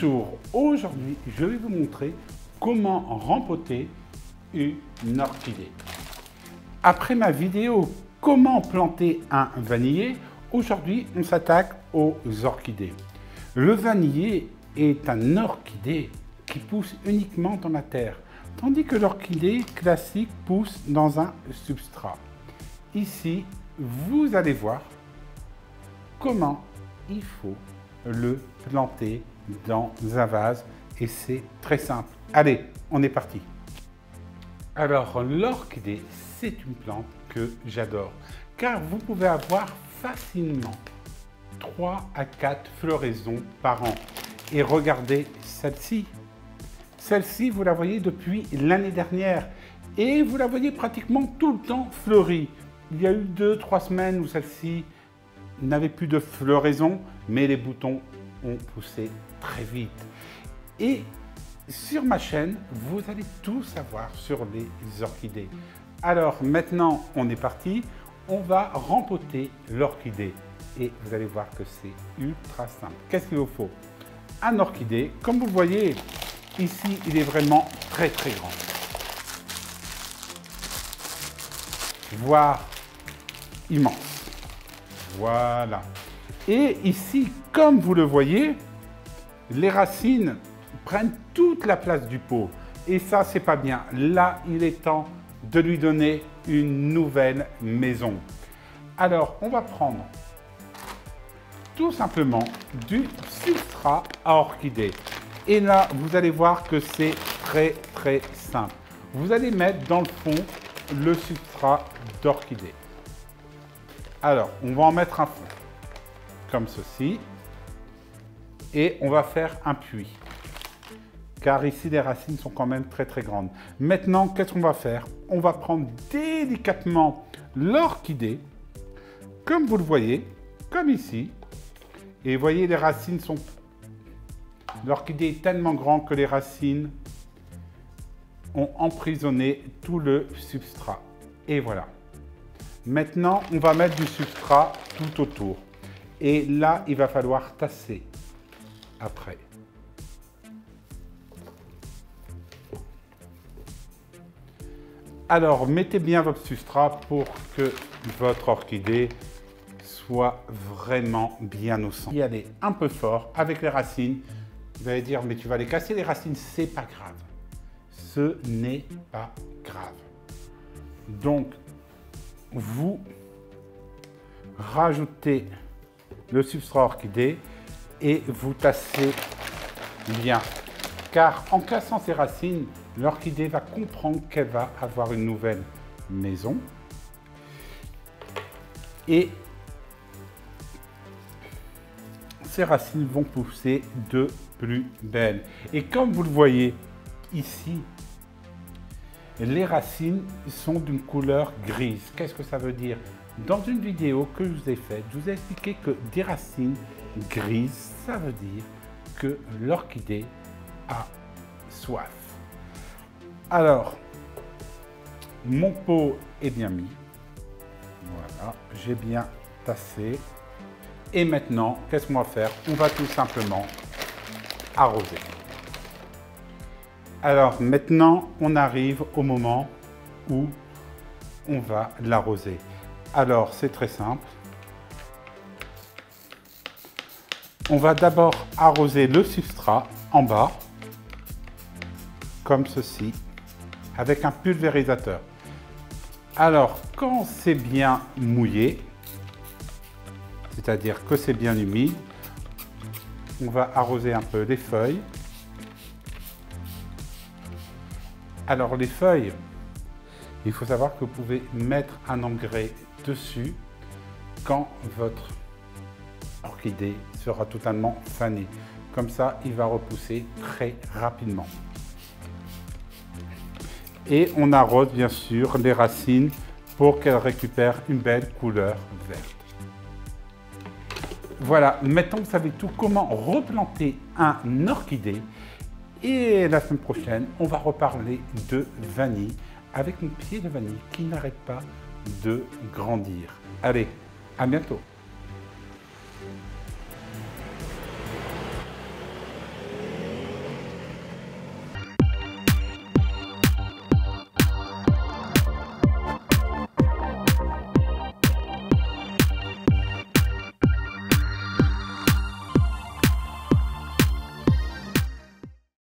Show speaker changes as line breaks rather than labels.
Bonjour, aujourd'hui je vais vous montrer comment rempoter une orchidée. Après ma vidéo comment planter un vanillé, aujourd'hui on s'attaque aux orchidées. Le vanillé est un orchidée qui pousse uniquement dans la terre, tandis que l'orchidée classique pousse dans un substrat. Ici, vous allez voir comment il faut le planter dans un vase et c'est très simple. Allez, on est parti. Alors, l'orchidée, c'est une plante que j'adore car vous pouvez avoir facilement 3 à 4 floraisons par an. Et regardez celle-ci. Celle-ci, vous la voyez depuis l'année dernière et vous la voyez pratiquement tout le temps fleurie. Il y a eu 2-3 semaines où celle-ci n'avait plus de floraison, mais les boutons ont poussé très vite. Et sur ma chaîne, vous allez tout savoir sur les orchidées. Alors maintenant, on est parti. On va rempoter l'orchidée. Et vous allez voir que c'est ultra simple. Qu'est-ce qu'il vous faut? Un orchidée. Comme vous le voyez, ici, il est vraiment très très grand. Voire immense. Voilà. Et ici, comme vous le voyez, les racines prennent toute la place du pot. Et ça, c'est pas bien. Là, il est temps de lui donner une nouvelle maison. Alors, on va prendre tout simplement du substrat à orchidée. Et là, vous allez voir que c'est très très simple. Vous allez mettre dans le fond le substrat d'orchidée. Alors, on va en mettre un fond, comme ceci. Et on va faire un puits. Car ici, les racines sont quand même très très grandes. Maintenant, qu'est-ce qu'on va faire? On va prendre délicatement l'orchidée, comme vous le voyez, comme ici. Et vous voyez, les racines sont... L'orchidée est tellement grande que les racines ont emprisonné tout le substrat. Et voilà. Maintenant, on va mettre du substrat tout autour. Et là, il va falloir tasser après. Alors, mettez bien votre substrat pour que votre orchidée soit vraiment bien au centre. Y aller un peu fort avec les racines. Vous allez dire, mais tu vas les casser les racines, c'est pas grave. Ce n'est pas grave. Donc, vous rajoutez le substrat orchidée et vous tassez bien. Car en cassant ses racines, l'orchidée va comprendre qu'elle va avoir une nouvelle maison. Et ses racines vont pousser de plus belle. Et comme vous le voyez ici, les racines sont d'une couleur grise. Qu'est-ce que ça veut dire? Dans une vidéo que je vous ai faite, je vous ai expliqué que des racines grises, ça veut dire que l'orchidée a soif. Alors, mon pot est bien mis. Voilà, j'ai bien tassé. Et maintenant, qu'est-ce qu'on va faire? On va tout simplement arroser. Alors maintenant, on arrive au moment où on va l'arroser. Alors, c'est très simple. On va d'abord arroser le substrat en bas, comme ceci, avec un pulvérisateur. Alors, quand c'est bien mouillé, c'est-à-dire que c'est bien humide, on va arroser un peu les feuilles. Alors, les feuilles, il faut savoir que vous pouvez mettre un engrais dessus quand votre orchidée sera totalement fanée. Comme ça, il va repousser très rapidement. Et on arrose bien sûr les racines pour qu'elles récupèrent une belle couleur verte. Voilà, maintenant vous savez tout comment replanter un orchidée. Et la semaine prochaine, on va reparler de vanille avec mon pied de vanille qui n'arrête pas de grandir. Allez, à bientôt.